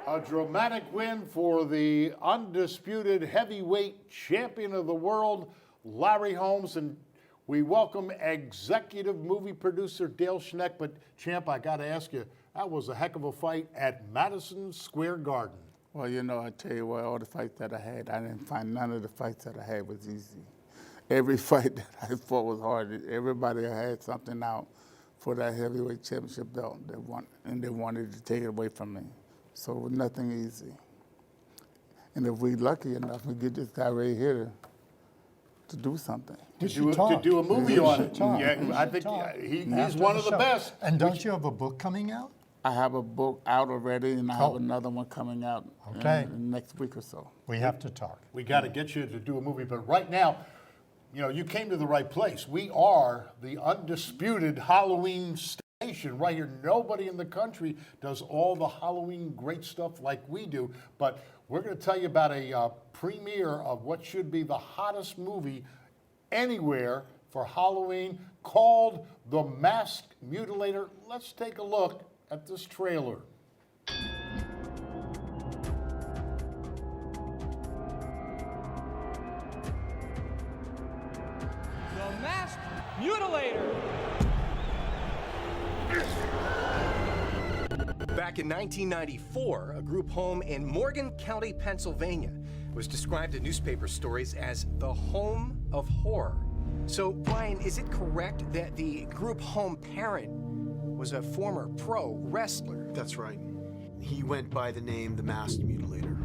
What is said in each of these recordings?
A dramatic win for the undisputed heavyweight champion of the world, Larry Holmes. And we welcome executive movie producer Dale Schneck. But, Champ, I got to ask you, that was a heck of a fight at Madison Square Garden. Well, you know, I tell you what, all the fights that I had, I didn't find none of the fights that I had was easy. Every fight that I fought was hard. Everybody had something out for that heavyweight championship belt and they wanted to take it away from me. So it was nothing easy. And if we're lucky enough, we get this guy right here to do something. To do a movie on it. Yeah, I think he's one of the best. And don't you have a book coming out? I have a book out already, and I have another one coming out in next week or so. We have to talk. We got to get you to do a movie, but right now, you know, you came to the right place. We are the undisputed Halloween station right here. Nobody in the country does all the Halloween great stuff like we do, but we're going to tell you about a premiere of what should be the hottest movie anywhere for Halloween called The Masked Mutilator. Let's take a look at this trailer. The Masked Mutilator. Back in 1994, a group home in Morgan County, Pennsylvania, was described in newspaper stories as the home of horror. So, Brian, is it correct that the group home parent was a former pro wrestler? That's right. He went by the name The Masked Mutilator.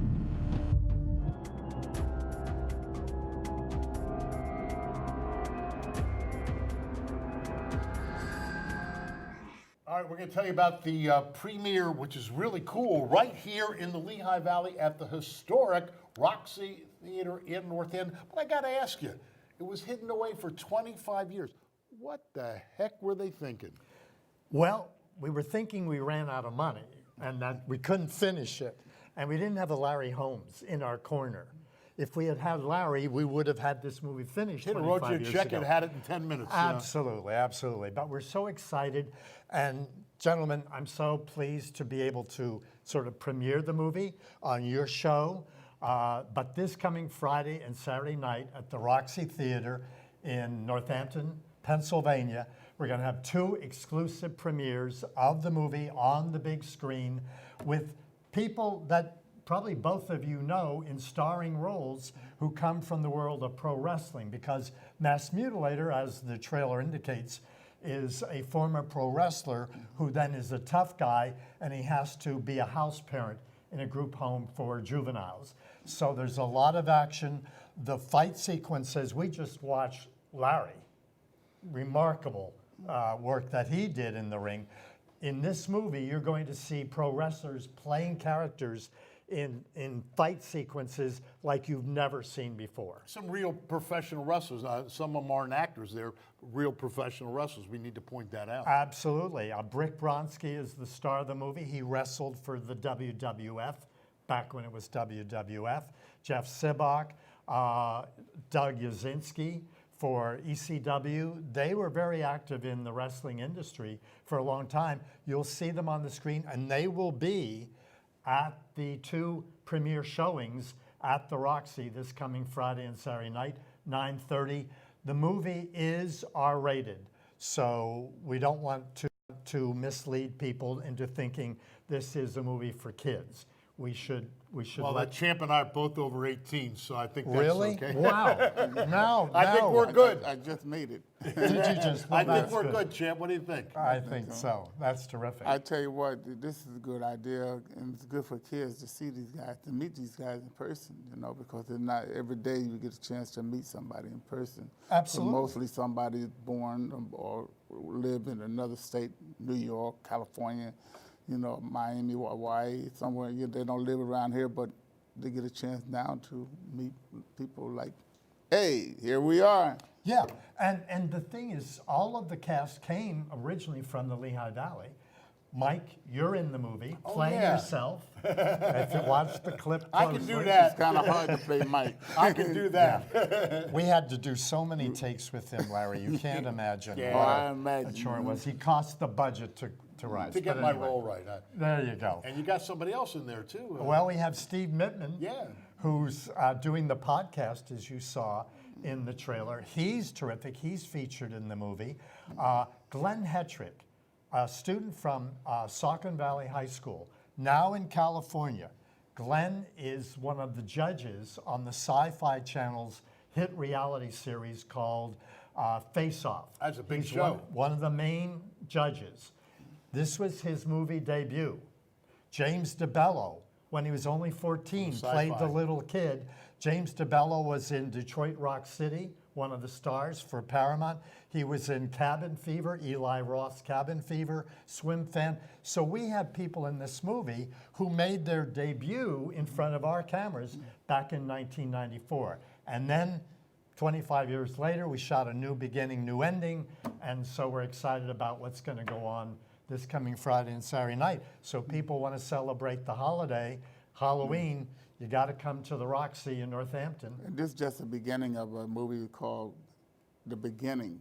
All right, we're going to tell you about the premiere, which is really cool, right here in the Lehigh Valley at the historic Roxy Theater in North End. But I got to ask you, it was hidden away for 25 years. What the heck were they thinking? Well, we were thinking we ran out of money and that we couldn't finish it. And we didn't have a Larry Holmes in our corner. If we had had Larry, we would have had this movie finished 25 years ago. Wrote you a check and had it in 10 minutes. Absolutely, absolutely. But we're so excited. And gentlemen, I'm so pleased to be able to sort of premiere the movie on your show. But this coming Friday and Saturday night at the Roxy Theater in Northampton, Pennsylvania, we're going to have 2 exclusive premieres of the movie on the big screen with people that probably both of you know in starring roles who come from the world of pro wrestling, because Masked Mutilator, as the trailer indicates, is a former pro wrestler who then is a tough guy and he has to be a house parent in a group home for juveniles. So there's a lot of action. The fight sequences, we just watched Larry, remarkable work that he did in the ring. In this movie, you're going to see pro wrestlers playing characters in fight sequences like you've never seen before. Some real professional wrestlers. Some of them aren't actors. They're real professional wrestlers. We need to point that out. Absolutely. Brick Bronski is the star of the movie. He wrestled for the WWF back when it was WWF. Jeff Sibach, Doug Yazinski for ECW. They were very active in the wrestling industry for a long time. You'll see them on the screen, and they will be at the 2 premiere showings at the Roxy this coming Friday and Saturday night, 9:30. The movie is R-rated, so we don't want to mislead people into thinking this is a movie for kids. We should. Well, that Champ and I are both over 18, so I think that's really? okay. Wow. No, I think we're good. I just made it. Did you just? I think we're good, Champ. What do you think? I think so. That's terrific. I tell you what, this is a good idea, and it's good for kids to see these guys, to meet these guys in person, you know, because it's not every day you get a chance to meet somebody in person. Absolutely. So mostly somebody born or live in another state, New York, California, you know, Miami, Hawaii, somewhere. They don't live around here, but they get a chance now to meet people like, hey, here we are. Yeah, and the thing is, all of the cast came originally from the Lehigh Valley. Mike, you're in the movie, playing yourself. If you watch the clip closely. I can do that. It's kind of hard to play Mike. I can do that. Yeah. We had to do so many takes with him, Larry. You can't imagine. I imagine. Sure it was. He cost the budget to characterized. to get but my anyway, role right. There you go. And you got somebody else in there too. Well, we have Steve Mittman, Yeah. who's doing the podcast, as you saw in the trailer. He's terrific. He's featured in the movie. Glenn Hetrick, a student from Saucon Valley High School, now in California. Glenn is one of the judges on the Sci-Fi Channel's hit reality series called Face Off. That's a big He's show. One of the main judges. This was his movie debut. James DeBello, when he was only 14, played the Sci-Fi. little kid. James DeBello was in Detroit Rock City, one of the stars for Paramount. He was in Cabin Fever, Eli Roth's Cabin Fever, Swim Fan. So we have people in this movie who made their debut in front of our cameras back in 1994. And then 25 years later, we shot A New Beginning, New Ending, and so we're excited about what's going to go on this coming Friday and Saturday night. So people want to celebrate the holiday, Halloween, you got to come to the Roxy in Northampton. And this is just the beginning of a movie called The Beginning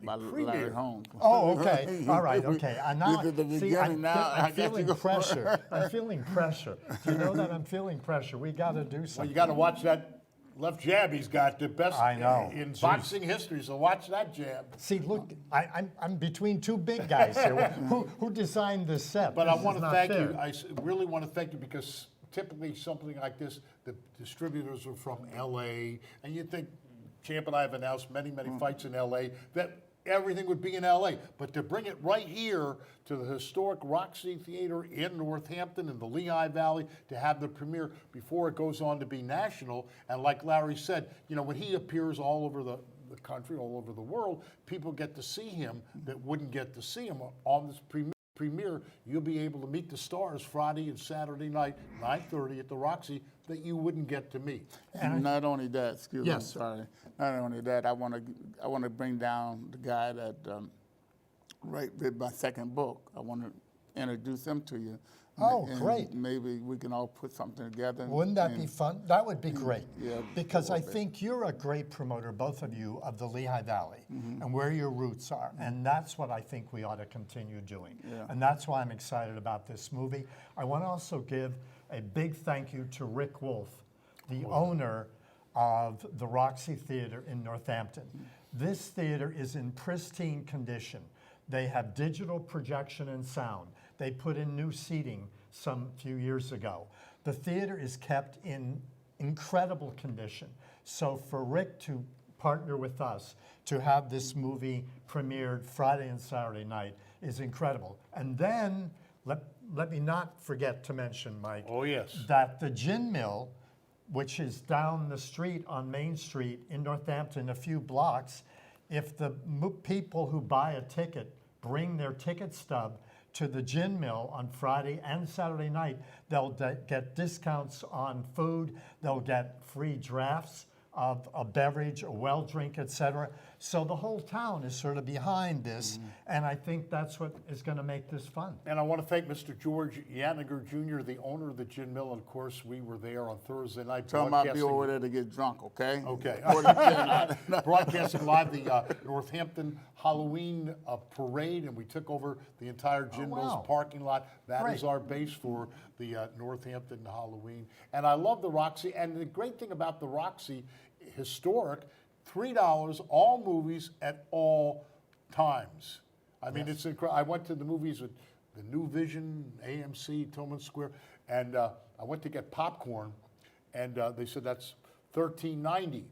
by Larry premiere. Holmes. Oh, okay. All right, okay. Now, This is the see, beginning now. I I'm got to feeling go. pressure. I'm feeling pressure. Do you know that I'm feeling pressure? We got to do Well, something. you got to watch that left jab. He's got the best I know. in Jeez. boxing history. So watch that jab. See, look, I'm between two big guys here. Who designed this set? But I This want is to not thank fair. you. Really want to thank you because typically something like this, the distributors are from L.A. and you think Champ and I have announced many fights in L.A. that everything would be in L.A. But to bring it right here to the historic Roxy Theater in Northampton in the Lehigh Valley to have the premiere before it goes on to be national. And like Larry said, you know, when he appears all over the country, all over the world, people get to see him that wouldn't get to see him on this premiere. You'll be able to meet the stars Friday and Saturday night, 9:30 at the Roxy, that you wouldn't get to meet. And not only that, excuse me, Yes. sorry. Not only that, I want to bring down the guy that read my second book. I want to introduce him to you. Oh, And great. Maybe we can all put something together. Wouldn't that be and- fun? That would be great. yeah, Because it I would be. think you're a great promoter, both of you, of the Lehigh Valley Mm-hmm. and where your roots are. And that's what I think we ought to continue doing. Yeah. And that's why I'm excited about this movie. I want to also give a big thank you to Rick Wolf, the owner of the Roxy Theater in Northampton. This theater is in pristine condition. They have digital projection and sound. They put in new seating some few years ago. The theater is kept in incredible condition. So for Rick to partner with us to have this movie premiered Friday and Saturday night is incredible. And then, let me not forget to mention, Mike, Oh, yes. that the Gin Mill, which is down the street on Main Street in Northampton, a few blocks, if the people who buy a ticket bring their ticket stub to the Gin Mill on Friday and Saturday night, they'll get discounts on food, they'll get free drafts of a beverage, a well drink, etc. So the whole town is sort of behind this, and I think that's what is going to make this fun. And I want to thank Mr. George Yaniger Jr., the owner of the Gin Mill. And of course, we were there on Thursday night. Tell him I'll be broadcasting- over there to get drunk, okay? Okay. Okay. Broadcasting live the Northampton Halloween parade, and we took over the entire Gin wow. Mills parking lot. That is Great. our base for the Northampton Halloween. And I love the Roxy. And the great thing about the Roxy, historic, $3, all movies at all times. I mean, it's incredible. I went to the movies with the New Vision, AMC, Tillman Square, and I went to get popcorn, and they said that's $13.90.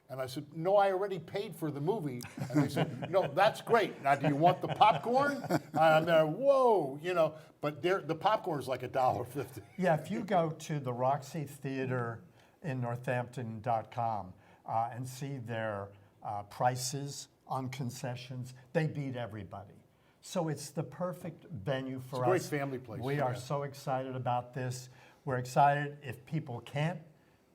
And I said, no, I already paid for the movie. And they said, no, that's great. Now, do you want the popcorn? And they're, whoa, you know, but the popcorn is like $1.50. Yeah, if you go to the Roxy Theater in Northampton.com and see their prices on concessions, they beat everybody. So it's the perfect venue for a great us. family place, We are yeah. so excited about this. We're excited if people can't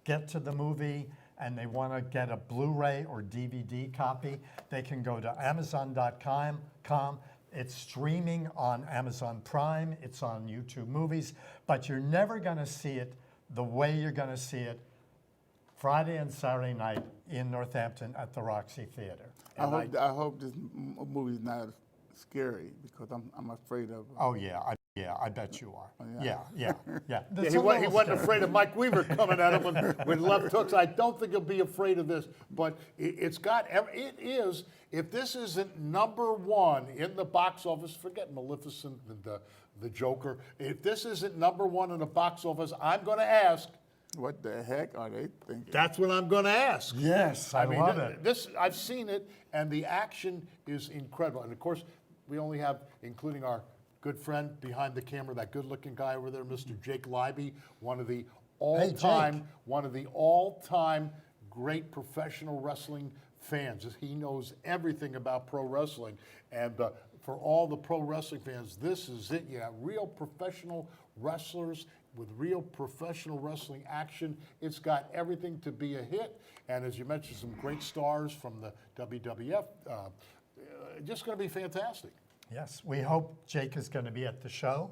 get to the movie and they want to get a Blu-ray or DVD copy, they can go to Amazon.com. It's streaming on Amazon Prime. It's on YouTube Movies. But you're never going to see it the way you're going to see it Friday and Saturday night in Northampton at the Roxy Theater. I hope this movie's not scary because I'm afraid of. Oh yeah, I bet you are. Yeah. Yeah, It's he a wasn't little scary. afraid of Mike Weaver coming at him with left hooks. I don't think he'll be afraid of this, but it is, if this isn't #1 in the box office, forget Maleficent and the Joker, if this isn't #1 in the box office, I'm going to ask, What the heck are they thinking? that's what I'm going to ask. Yes, I love it. This, I've seen it, and the action is incredible. And of course, we only have, including our good friend behind the camera, that good-looking guy over there, Mr. Jake Libby, one of the all-time great professional wrestling fans. He knows everything about pro wrestling, and for all the pro wrestling fans, this is it. You have real professional wrestlers with real professional wrestling action. It's got everything to be a hit, and as you mentioned, some great stars from the WWF. Just going to be fantastic. Yes, we hope Jake is going to be at the show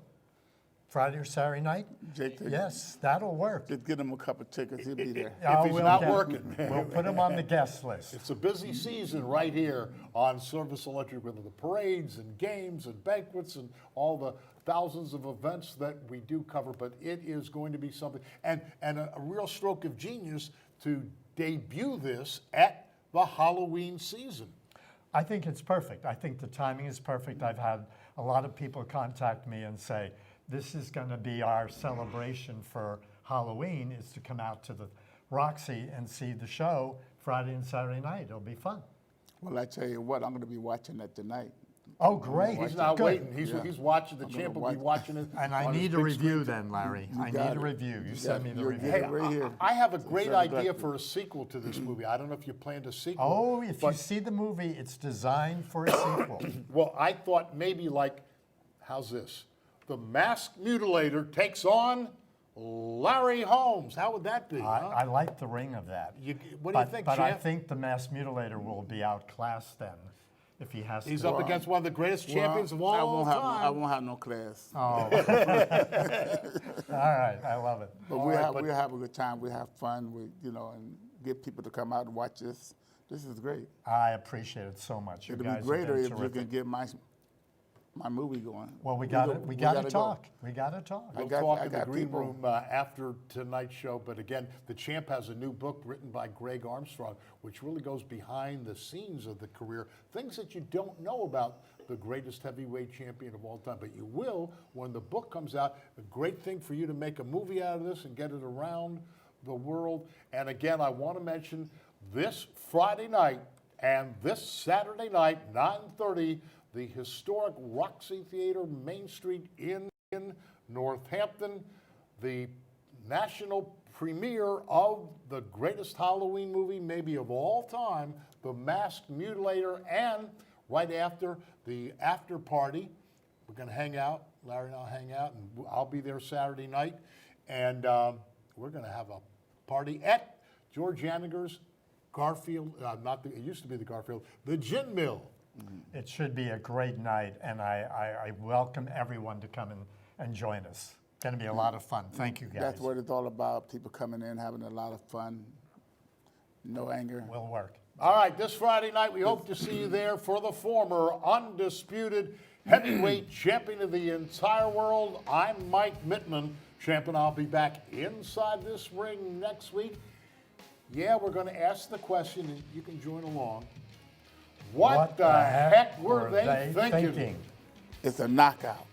Friday or Saturday night. Jake, Yes, that'll work. just get him a couple tickets. He'll be there. Oh, he's we'll not get- working. We'll put him on the guest list. It's a busy season right here on Service Electric with the parades and games and banquets and all the thousands of events that we do cover, but it is going to be something, and a real stroke of genius to debut this at the Halloween season. I think it's perfect. I think the timing is perfect. I've had a lot of people contact me and say, this is going to be our celebration for Halloween, is to come out to the Roxy and see the show Friday and Saturday night. It'll be fun. Well, I tell you what, I'm going to be watching that tonight. Oh, great. He's not Good. waiting. He's watching. The I'm gonna champ will be watch. watching it. And I on his need a big review screen. then, Larry. I need got a it. review. You You send got me it. the You'll review. get it right here. I have a great Service idea Electric. for a sequel to this movie. I don't know if you planned a sequel. Oh, if you but- see the movie, it's designed for a sequel. Well, I thought maybe like, how's this? The Masked Mutilator takes on Larry Holmes. How would that be? huh? I like the ring of that. What do you think, But I champ? think the Masked Mutilator will be outclassed then, if he has He's to. up against one of the greatest champions of Well, I all won't have, time. I won't have no class. All right, I love it. But we'll have a good time. We have fun. And get people to come out and watch this. This is great. I appreciate it so much. You It'll guys be have greater been if you terrific. can get my movie going. Well, we got to go. talk. We got to talk. We'll got- talk I in the got green people- room after tonight's show. But again, the champ has a new book written by Greg Armstrong, which really goes behind the scenes of the career, things that you don't know about the greatest heavyweight champion of all time. But you will when the book comes out. A great thing for you to make a movie out of this and get it around the world. And again, I want to mention this Friday night and this Saturday night, 9:30, the historic Roxy Theater, Main Street in Northampton, the national premiere of the greatest Halloween movie maybe of all time, The Masked Mutilator, and right after, the after party. We're going to hang out. Larry and I'll hang out, and I'll be there Saturday night, and we're going to have a party at George Yaniger's Garfield, it used to be the Garfield, the Gin Mill. It should be a great night, and I welcome everyone to come and join us. It's going to be a lot of fun. Thank you, guys. That's what it's all about. People coming in, having a lot of fun. No anger. Will work. All right, this Friday night, we hope to see you there for the former undisputed heavyweight champion of the entire world. I'm Mike Mittman, champ, and I'll be back inside this ring next week. Yeah, we're going to ask the question, and you can join along. What the heck were they thinking? It's a knockout.